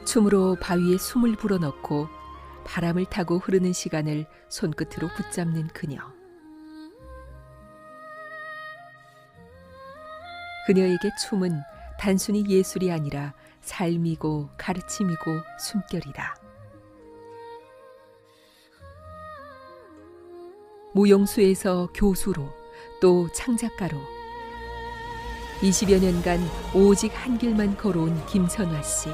춤으로 바위에 숨을 불어넣고 바람을 타고 흐르는 시간을 손끝으로 붙잡는 그녀. 그녀에게 춤은 단순히 예술이 아니라 삶이고 가르침이고 숨결이다. 무용수에서 교수로 또 창작가로 20여 년간 오직 한 길만 걸어온 김선화 씨.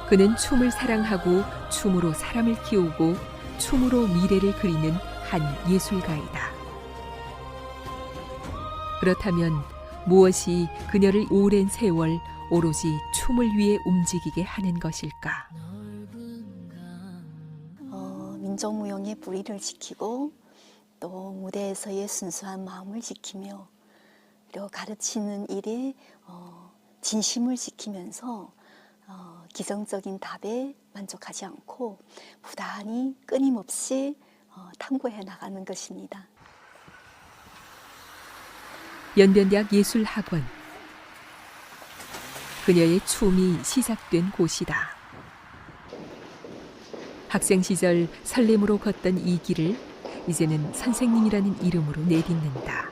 그는 춤을 사랑하고 춤으로 사람을 키우고 춤으로 미래를 그리는 한 예술가이다. 그렇다면 무엇이 그녀를 오랜 세월 오로지 춤을 위해 움직이게 하는 것일까? 민족무용의 뿌리를 지키고 또 무대에서의 순수한 마음을 지키며 그리고 가르치는 일에 진심을 지키면서 기성적인 답에 만족하지 않고 부단히 끊임없이 탐구해 나가는 것입니다. 연변대학 예술학원. 그녀의 춤이 시작된 곳이다. 학생 시절 설렘으로 걷던 이 길을 이제는 선생님이라는 이름으로 내딛는다.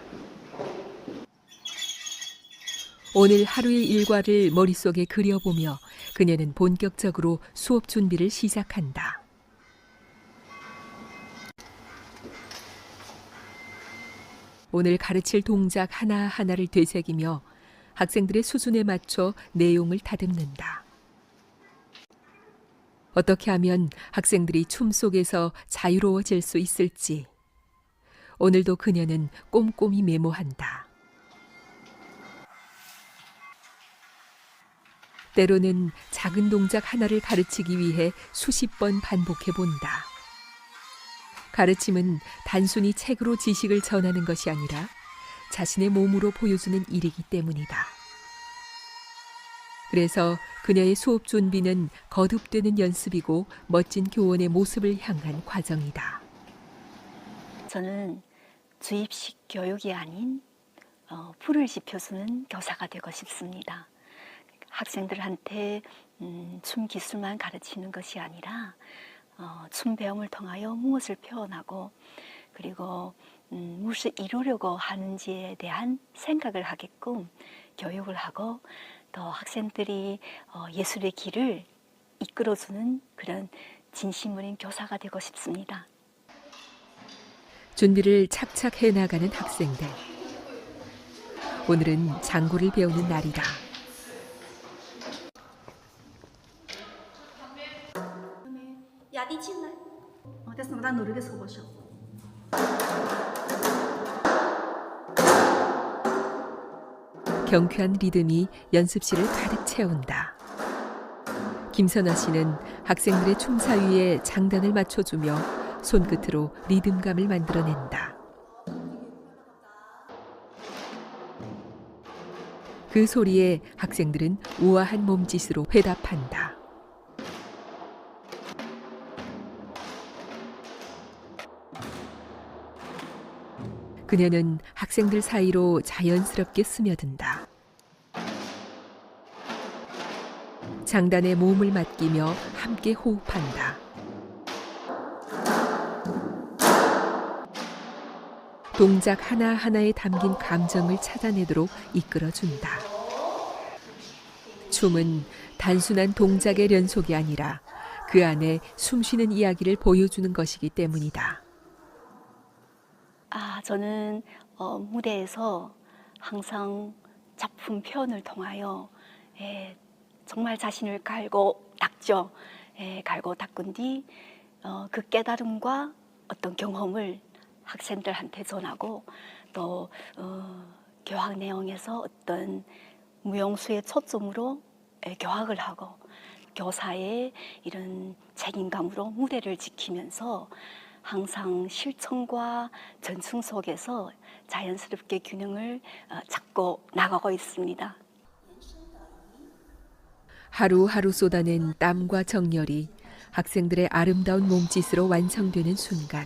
오늘 하루의 일과를 머릿속에 그려보며 그녀는 본격적으로 수업 준비를 시작한다. 오늘 가르칠 동작 하나하나를 되새기며 학생들의 수준에 맞춰 내용을 다듬는다. 어떻게 하면 학생들이 춤 속에서 자유로워질 수 있을지 오늘도 그녀는 꼼꼼히 메모한다. 때로는 작은 동작 하나를 가르치기 위해 수십 번 반복해 본다. 가르침은 단순히 책으로 지식을 전하는 것이 아니라 자신의 몸으로 보여주는 일이기 때문이다. 그래서 그녀의 수업 준비는 거듭되는 연습이고 멋진 교원의 모습을 향한 과정이다. 저는 주입식 교육이 아닌 불을 지펴주는 교사가 되고 싶습니다. 학생들한테 춤 기술만 가르치는 것이 아니라 춤 배움을 통하여 무엇을 표현하고 그리고 무엇을 이루려고 하는지에 대한 생각을 하게끔 교육을 하고 또 학생들이 예술의 길을 이끌어주는 그런 진심 어린 교사가 되고 싶습니다. 준비를 착착 해나가는 학생들. 오늘은 장구를 배우는 날이다. 됐어, 난 노르겠어 보셔. 경쾌한 리듬이 연습실을 가득 채운다. 김선아 씨는 학생들의 춤사 위에 장단을 맞춰주며 손끝으로 리듬감을 만들어낸다. 그 소리에 학생들은 우아한 몸짓으로 회답한다. 그녀는 학생들 사이로 자연스럽게 스며든다. 장단에 몸을 맡기며 함께 호흡한다. 동작 하나하나에 담긴 감정을 찾아내도록 이끌어준다. 춤은 단순한 동작의 연속이 아니라 그 안에 숨쉬는 이야기를 보여주는 것이기 때문이다. 저는 무대에서 항상 작품 표현을 통하여 정말 자신을 갈고 닦죠. 갈고 닦은 뒤 그 깨달음과 어떤 경험을 학생들한테 전하고 또 교학 내용에서 어떤 무용수의 초점으로 교학을 하고 교사의 이런 책임감으로 무대를 지키면서 항상 실천과 전승 속에서 자연스럽게 균형을 찾고 나가고 있습니다. 하루하루 쏟아낸 땀과 정열이 학생들의 아름다운 몸짓으로 완성되는 순간,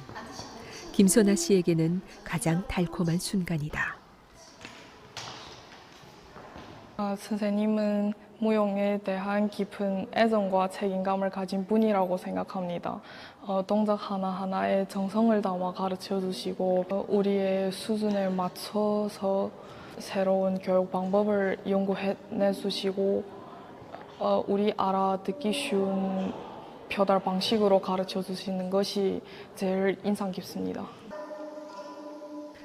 김선아 씨에게는 가장 달콤한 순간이다. 선생님은 무용에 대한 깊은 애정과 책임감을 가진 분이라고 생각합니다. 동작 하나하나에 정성을 담아 가르쳐 주시고 우리의 수준에 맞춰서 새로운 교육 방법을 연구해내 주시고 우리 알아듣기 쉬운 표달 방식으로 가르쳐 주시는 것이 제일 인상 깊습니다.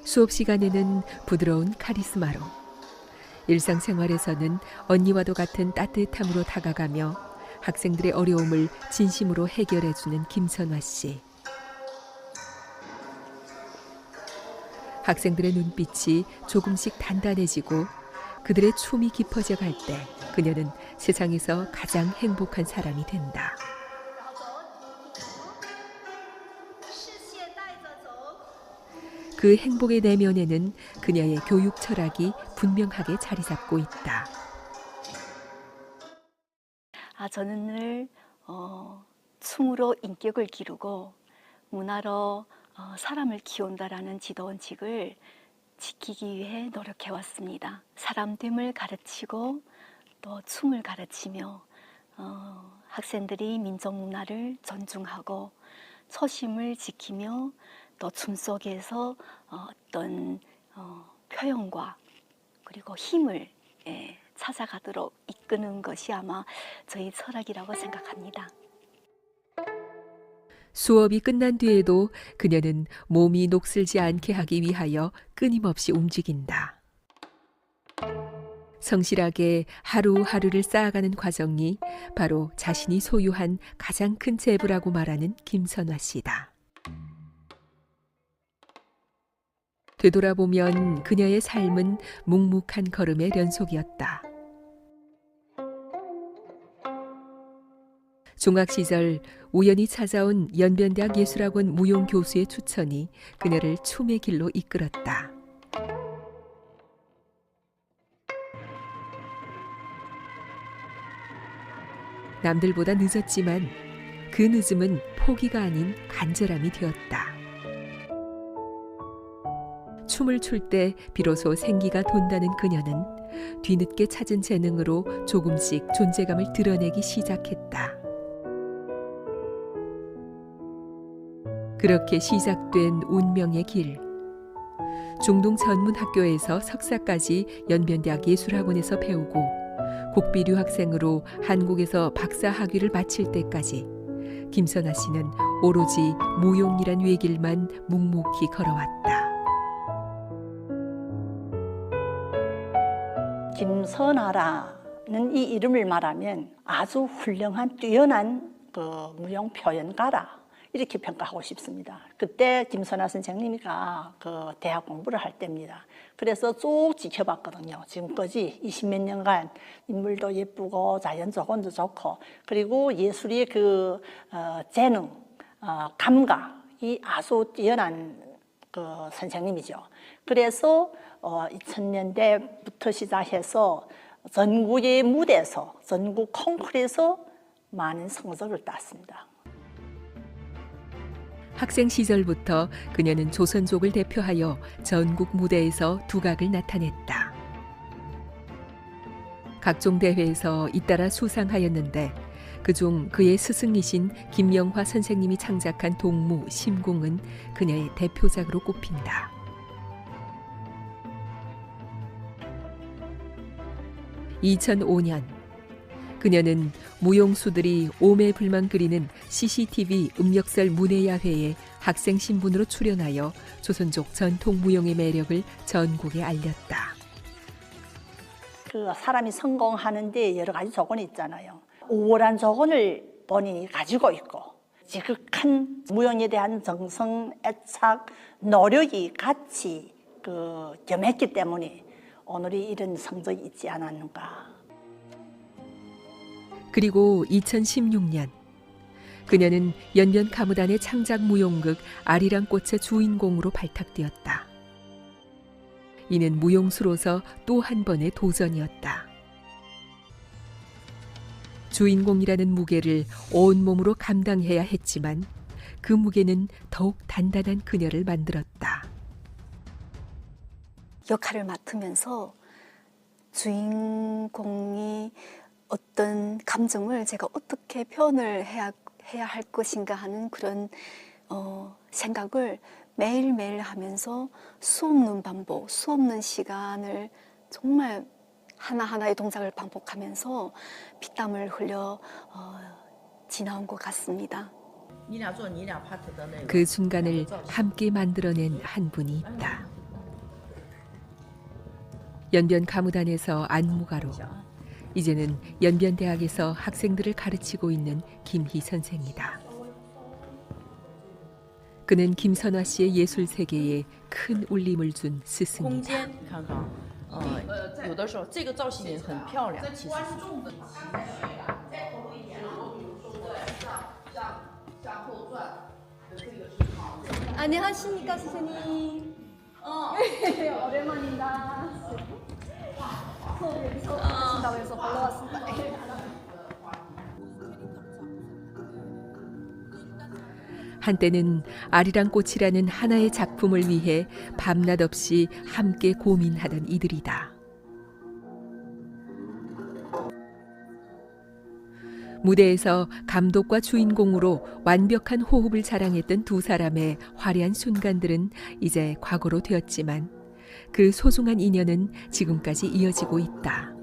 수업 시간에는 부드러운 카리스마로, 일상생활에서는 언니와도 같은 따뜻함으로 다가가며 학생들의 어려움을 진심으로 해결해주는 김선화 씨. 학생들의 눈빛이 조금씩 단단해지고 그들의 춤이 깊어져 갈 때 그녀는 세상에서 가장 행복한 사람이 된다. 그 행복의 내면에는 그녀의 교육 철학이 분명하게 자리 잡고 있다. 저는 늘 춤으로 인격을 기르고 문화로 사람을 키운다라는 지도 원칙을 지키기 위해 노력해 왔습니다. 사람됨을 가르치고 또 춤을 가르치며 학생들이 민족 문화를 존중하고 초심을 지키며 또 춤 속에서 어떤 표현과 그리고 힘을 찾아가도록 이끄는 것이 아마 저희 철학이라고 생각합니다. 수업이 끝난 뒤에도 그녀는 몸이 녹슬지 않게 하기 위하여 끊임없이 움직인다. 성실하게 하루하루를 쌓아가는 과정이 바로 자신이 소유한 가장 큰 재부라고 말하는 김선화 씨다. 되돌아보면 그녀의 삶은 묵묵한 걸음의 연속이었다. 중학 시절 우연히 찾아온 연변대학 예술학원 무용 교수의 추천이 그녀를 춤의 길로 이끌었다. 남들보다 늦었지만 그 늦음은 포기가 아닌 간절함이 되었다. 춤을 출 때 비로소 생기가 돈다는 그녀는 뒤늦게 찾은 재능으로 조금씩 존재감을 드러내기 시작했다. 그렇게 시작된 운명의 길. 중동 전문학교에서 석사까지 연변대학 예술학원에서 배우고 국비류 학생으로 한국에서 박사 학위를 마칠 때까지 김선화 씨는 오로지 무용이란 외길만 묵묵히 걸어왔다. 김선화라는 이 이름을 말하면 아주 훌륭한 뛰어난 무용 표현가라 이렇게 평가하고 싶습니다. 그때 김선화 선생님이가 대학 공부를 할 때입니다. 그래서 쭉 지켜봤거든요. 지금까지 20몇 년간 인물도 예쁘고 자연 조건도 좋고 그리고 예술의 재능, 감각이 아주 뛰어난 선생님이죠. 그래서 2000년대부터 시작해서 전국의 무대에서 전국 콩쿠르에서 많은 성적을 땄습니다. 학생 시절부터 그녀는 조선족을 대표하여 전국 무대에서 두각을 나타냈다. 각종 대회에서 잇따라 수상하였는데 그중 그의 스승이신 김영화 선생님이 창작한 동무 심궁은 그녀의 대표작으로 꼽힌다. (2005년) 그녀는 무용수들이 오매불망 그리는 CCTV 음력설 문예야회에 학생 신분으로 출연하여 조선족 전통 무용의 매력을 전국에 알렸다. 사람이 성공하는데 여러 가지 조건이 있잖아요. 우월한 조건을 본인이 가지고 있고 지극한 무용에 대한 정성, 애착, 노력이 같이 겸했기 때문에 오늘이 이런 성적이 있지 않았는가. 그리고 2016년 그녀는 연변 가무단의 창작 무용극 아리랑 꽃의 주인공으로 발탁되었다. 이는 무용수로서 또 한 번의 도전이었다. 주인공이라는 무게를 온몸으로 감당해야 했지만 그 무게는 더욱 단단한 그녀를 만들었다. 역할을 맡으면서 주인공이 어떤 감정을 제가 어떻게 표현을 해야 할 것인가 하는 그런 생각을 매일매일 하면서 수없는 반복, 수없는 시간을 정말 하나하나의 동작을 반복하면서 피땀을 흘려 지나온 것 같습니다. 그 순간을 함께 만들어낸 한 분이 있다. 연변 가무단에서 안무가로, 이제는 연변대학에서 학생들을 가르치고 있는 김희 선생이다. 그는 김선화 씨의 예술 세계에 큰 울림을 준 스승이다. 有的时候这个造型也很漂亮，其实。 안녕하십니까 선생님. 오랜만입니다. 수업에서 하신다고 해서 보러 왔습니다. 한때는 아리랑 꽃이라는 하나의 작품을 위해 밤낮 없이 함께 고민하던 이들이다. 무대에서 감독과 주인공으로 완벽한 호흡을 자랑했던 두 사람의 화려한 순간들은 이제 과거로 되었지만 그 소중한 인연은 지금까지 이어지고 있다.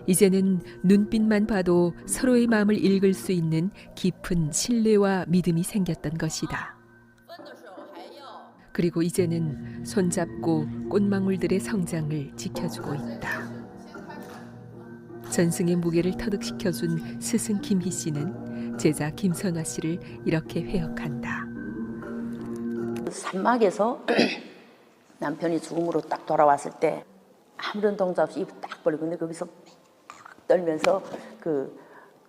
이제는 눈빛만 봐도 서로의 마음을 읽을 수 있는 깊은 신뢰와 믿음이 생겼던 것이다. 그리고 이제는 손잡고 꽃망울들의 성장을 지켜주고 있다. 전승의 무게를 터득시켜준 스승 김희 씨는 제자 김선화 씨를 이렇게 회역한다. 산막에서 남편이 죽음으로 딱 돌아왔을 때 아무런 동작 없이 입 딱 벌리고, 근데 거기서 막 떨면서 그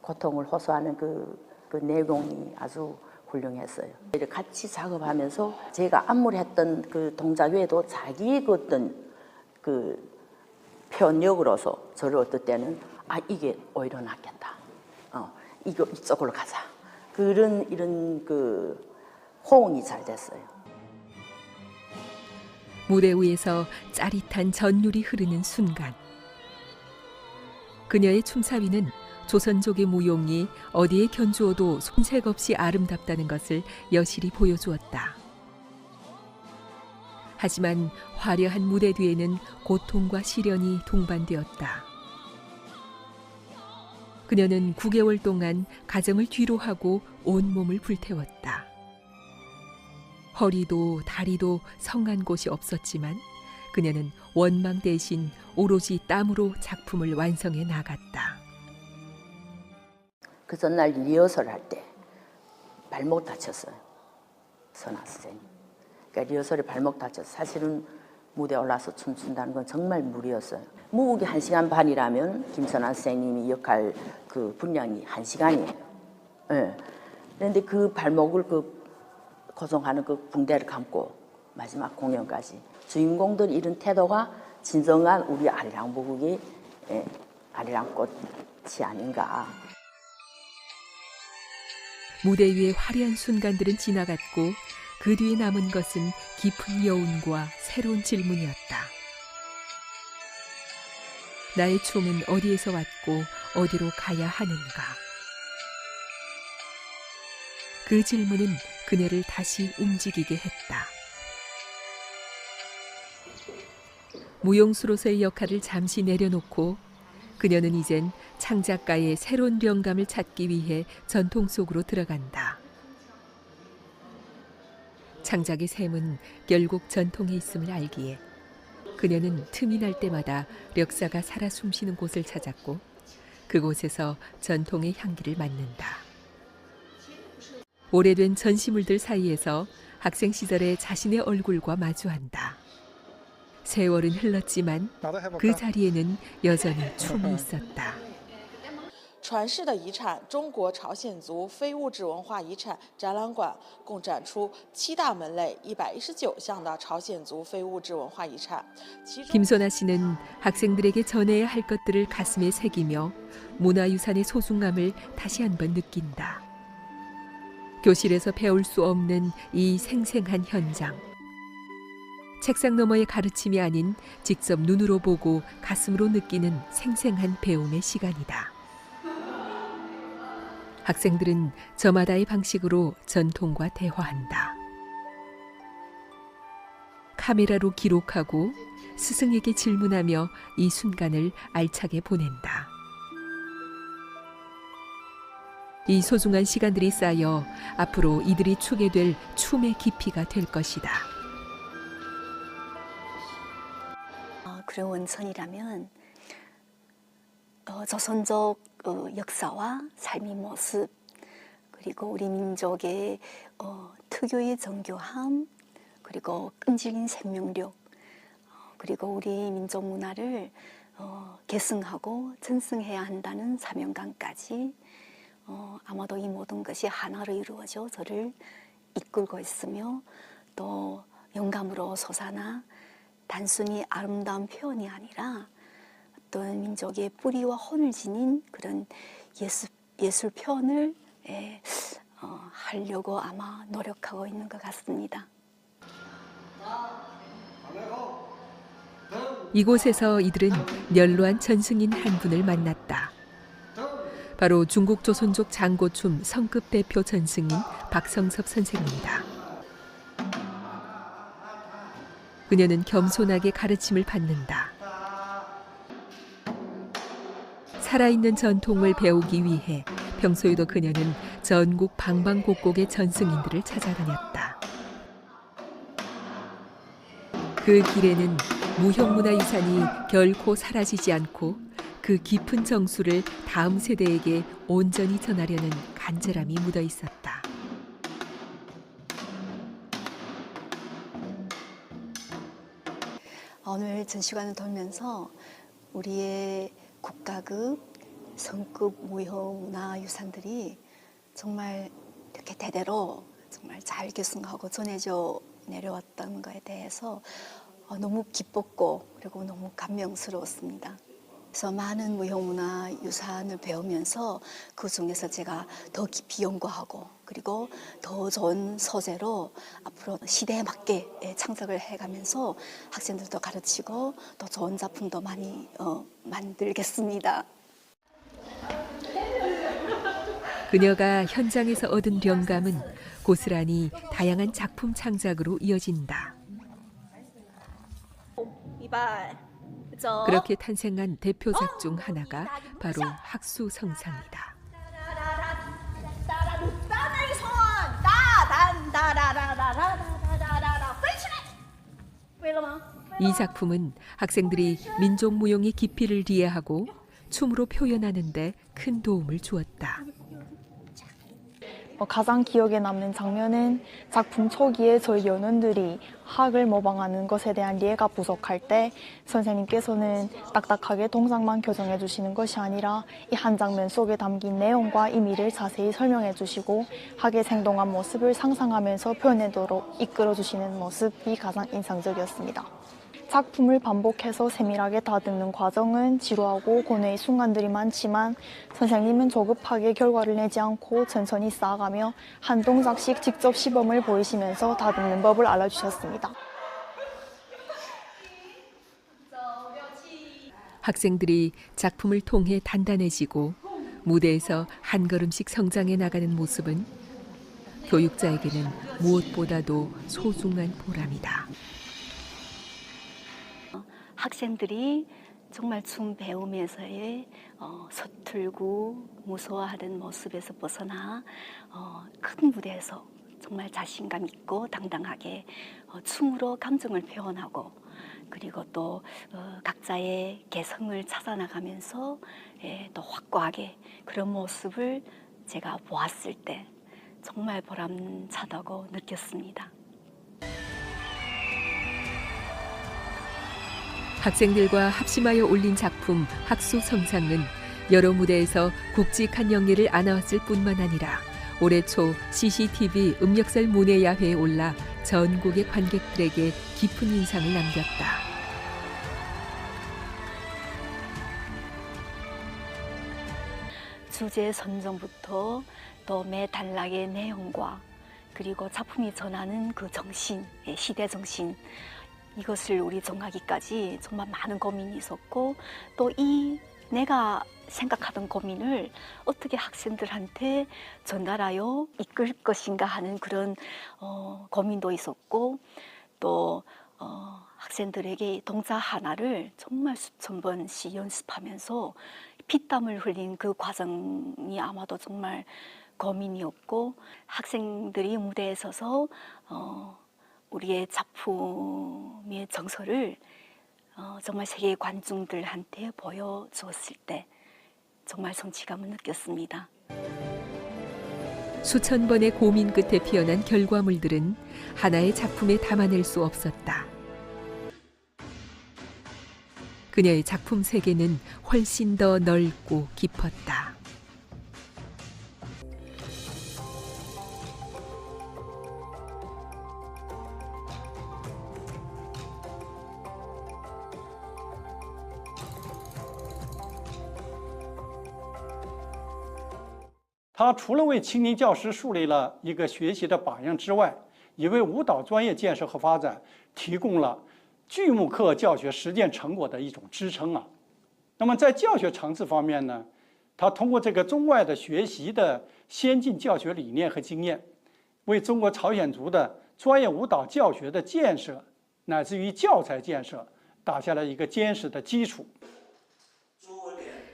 고통을 호소하는 그 내용이 아주 훌륭했어요. 같이 작업하면서 제가 안무를 했던 그 동작 외에도 자기의 그 어떤 그 표현력으로서 저를 어떨 때는 이게 오히려 낫겠다. 이거 이쪽으로 가자. 이런 그 호응이 잘 됐어요. 무대 위에서 짜릿한 전율이 흐르는 순간, 그녀의 춤사위는 조선족의 무용이 어디에 견주어도 손색 없이 아름답다는 것을 여실히 보여주었다. 하지만 화려한 무대 뒤에는 고통과 시련이 동반되었다. 그녀는 9개월 동안 가정을 뒤로 하고 온몸을 불태웠다. 허리도 다리도 성한 곳이 없었지만 그녀는 원망 대신 오로지 땀으로 작품을 완성해 나갔다. 그 전날 리허설 할 때 발목 다쳤어요. 선아 선생님. 그러니까 리허설에 발목 다쳐서 사실은 무대에 올라서 춤춘다는 건 정말 무리였어요. 무국이 1시간 반이라면 김선아 선생님이 역할 그 분량이 1시간이에요. 네. 그런데 그 발목을 고정하는 그 붕대를 감고 마지막 공연까지 주인공들 이런 태도가 진정한 우리 아리랑 무국의 아리랑 꽃이 아닌가. 무대 위의 화려한 순간들은 지나갔고 그 뒤에 남은 것은 깊은 여운과 새로운 질문이었다. 나의 춤은 어디에서 왔고 어디로 가야 하는가? 그 질문은 그녀를 다시 움직이게 했다. 무용수로서의 역할을 잠시 내려놓고 그녀는 이젠 창작가의 새로운 영감을 찾기 위해 전통 속으로 들어간다. 창작의 셈은 결국 전통에 있음을 알기에 그녀는 틈이 날 때마다 력사가 살아 숨쉬는 곳을 찾았고 그곳에서 전통의 향기를 맡는다. 오래된 전시물들 사이에서 학생 시절의 자신의 얼굴과 마주한다. 세월은 흘렀지만 그 자리에는 여전히 춤이 있었다. 传世的遗产中国朝鲜族非物质文化遗产展览馆共展出7大门类119项的朝鲜族非物质文化遗产。 김선아 씨는 학생들에게 전해야 할 것들을 가슴에 새기며 문화유산의 소중함을 다시 한번 느낀다. 교실에서 배울 수 없는 이 생생한 현장. 책상 너머의 가르침이 아닌 직접 눈으로 보고 가슴으로 느끼는 생생한 배움의 시간이다. 학생들은 저마다의 방식으로 전통과 대화한다. 카메라로 기록하고 스승에게 질문하며 이 순간을 알차게 보낸다. 이 소중한 시간들이 쌓여 앞으로 이들이 추게 될 춤의 깊이가 될 것이다. 그런 원천이라면 조선족 역사와 삶의 모습, 그리고 우리 민족의 특유의 정교함, 그리고 끈질긴 생명력, 그리고 우리 민족 문화를 계승하고 전승해야 한다는 사명감까지 아마도 이 모든 것이 하나로 이루어져 저를 이끌고 있으며 또 영감으로 솟아나 단순히 아름다운 표현이 아니라 어떤 민족의 뿌리와 혼을 지닌 그런 예술 표현을 하려고 아마 노력하고 있는 것 같습니다. 이곳에서 이들은 연로한 전승인 한 분을 만났다. 바로 중국 조선족 장고춤 성급 대표 전승인 박성섭 선생입니다. 그녀는 겸손하게 가르침을 받는다. 살아있는 전통을 배우기 위해 평소에도 그녀는 전국 방방곡곡의 전승인들을 찾아다녔다. 그 길에는 무형문화유산이 결코 사라지지 않고 그 깊은 정수를 다음 세대에게 온전히 전하려는 간절함이 묻어 있었다. 오늘 전시관을 돌면서 우리의 국가급, 성급 무형문화유산들이 정말 이렇게 대대로 정말 잘 계승하고 전해져 내려왔다는 것에 대해서 너무 기뻤고 그리고 너무 감명스러웠습니다. 그래서 많은 무형문화유산을 배우면서 그 중에서 제가 더 깊이 연구하고 그리고 더 좋은 소재로 앞으로 시대에 맞게 창작을 해가면서 학생들도 가르치고 또 좋은 작품도 많이 만들겠습니다. 그녀가 현장에서 얻은 영감은 고스란히 다양한 작품 창작으로 이어진다. 그렇게 탄생한 대표작 중 하나가 바로 학수성상이다. 이 작품은 학생들이 민족 무용의 깊이를 이해하고 춤으로 표현하는 데 큰 도움을 주었다. 가장 기억에 남는 장면은 작품 초기에 저희 연원들이 학을 모방하는 것에 대한 이해가 부족할 때 선생님께서는 딱딱하게 동작만 교정해 주시는 것이 아니라 이 한 장면 속에 담긴 내용과 의미를 자세히 설명해 주시고 학의 생동한 모습을 상상하면서 표현하도록 이끌어 주시는 모습이 가장 인상적이었습니다. 작품을 반복해서 세밀하게 다듬는 과정은 지루하고 고뇌의 순간들이 많지만 선생님은 조급하게 결과를 내지 않고 천천히 쌓아가며 한 동작씩 직접 시범을 보이시면서 다듬는 법을 알려주셨습니다. 학생들이 작품을 통해 단단해지고 무대에서 한 걸음씩 성장해 나가는 모습은 교육자에게는 무엇보다도 소중한 보람이다. 학생들이 정말 춤 배우면서의 서툴고 무서워하던 모습에서 벗어나 큰 무대에서 정말 자신감 있고 당당하게 춤으로 감정을 표현하고 그리고 또 각자의 개성을 찾아나가면서 또 확고하게 그런 모습을 제가 보았을 때 정말 보람차다고 느꼈습니다. 학생들과 합심하여 올린 작품 학수성상은 여러 무대에서 굵직한 영예를 안아왔을 뿐만 아니라 올해 초 CCTV 음력설 문예야회에 올라 전국의 관객들에게 깊은 인상을 남겼다. 주제 선정부터 또 매 단락의 내용과 그리고 작품이 전하는 그 정신, 시대 정신 이것을 우리 정하기까지 정말 많은 고민이 있었고 또 내가 생각하던 고민을 어떻게 학생들한테 전달하여 이끌 것인가 하는 그런 고민도 있었고 또 학생들에게 동작 하나를 정말 수천 번씩 연습하면서 피땀을 흘린 그 과정이 아마도 정말 고민이었고 학생들이 무대에 서서 우리의 작품의 정서를 정말 세계 관중들한테 보여주었을 때 정말 성취감을 느꼈습니다. 수천 번의 고민 끝에 피어난 결과물들은 하나의 작품에 담아낼 수 없었다. 그녀의 작품 세계는 훨씬 더 넓고 깊었다.他除了为青年教师树立了一个学习的榜样之外，也为舞蹈专业建设和发展提供了剧目课教学实践成果的一种支撑啊。那么在教学层次方面呢，他通过这个中外的学习的先进教学理念和经验，为中国朝鲜族的专业舞蹈教学的建设乃至于教材建设打下了一个坚实的基础。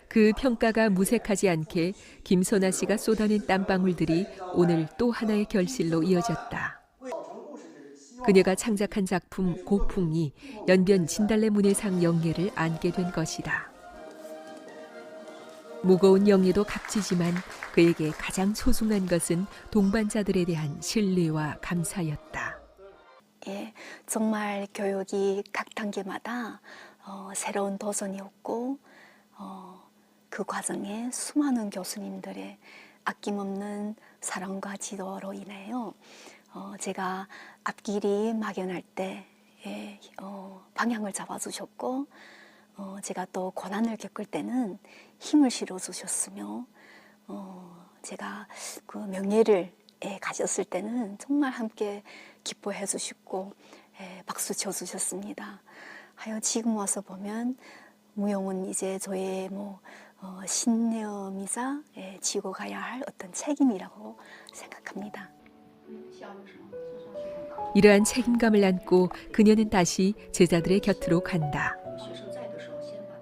그 평가가 무색하지 않게 김선아 씨가 쏟아낸 땀방울들이 오늘 또 하나의 결실로 이어졌다. 그녀가 창작한 작품 고풍이 연변 진달래 문예상 영예를 안게 된 것이다. 무거운 영예도 값지지만 그에게 가장 소중한 것은 동반자들에 대한 신뢰와 감사였다. 예, 정말 교육이 각 단계마다 새로운 도전이었고 그 과정에 수많은 교수님들의 아낌없는 사랑과 지도로 인하여 제가 앞길이 막연할 때 방향을 잡아주셨고 제가 또 고난을 겪을 때는 힘을 실어주셨으며 제가 그 명예를 가졌을 때는 정말 함께 기뻐해 주시고 박수 쳐주셨습니다. 하여 지금 와서 보면 무용은 이제 저의 신념이자 지고 가야 할 어떤 책임이라고 생각합니다. 이러한 책임감을 안고 그녀는 다시 제자들의 곁으로 간다.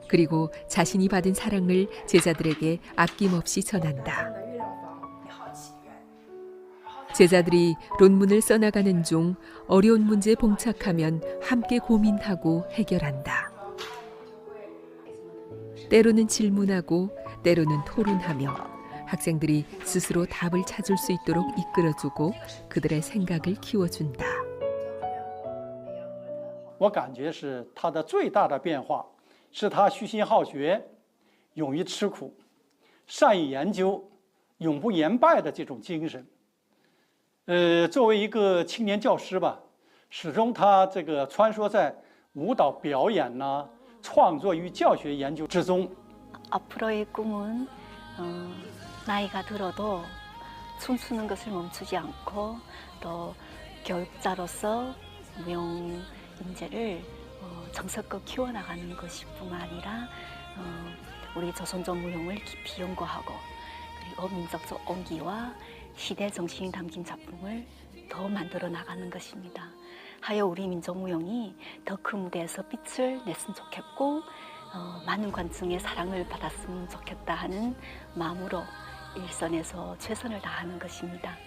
그리고 자신이 받은 사랑을 제자들에게 아낌없이 전한다. 제자들이論문을 써나가는 중 어려운 문제에 봉착하면 함께 고민하고 해결한다. 때로는 질문하고 때로는 토론하며 학생들이 스스로 답을 찾을 수 있도록 이끌어주고 그들의 생각을 키워준다. 我感觉是他的最大的变化，是他虚心好学、勇于吃苦、善于研究、永不言败的这种精神。作为一个青年教师吧，始终他这个穿梭在舞蹈表演呐、创作与教学研究之中。 앞으로의 꿈은 나이가 들어도 춤추는 것을 멈추지 않고 또 교육자로서 무용 인재를 정성껏 키워나가는 것뿐만 아니라 우리 조선족 무용을 깊이 연구하고 그리고 민족적 온기와 시대 정신이 담긴 작품을 더 만들어 나가는 것입니다. 하여 우리 민족 무용이 더 큰 무대에서 빛을 냈으면 좋겠고 많은 관중의 사랑을 받았으면 좋겠다 하는 마음으로 일선에서 최선을 다하는 것입니다.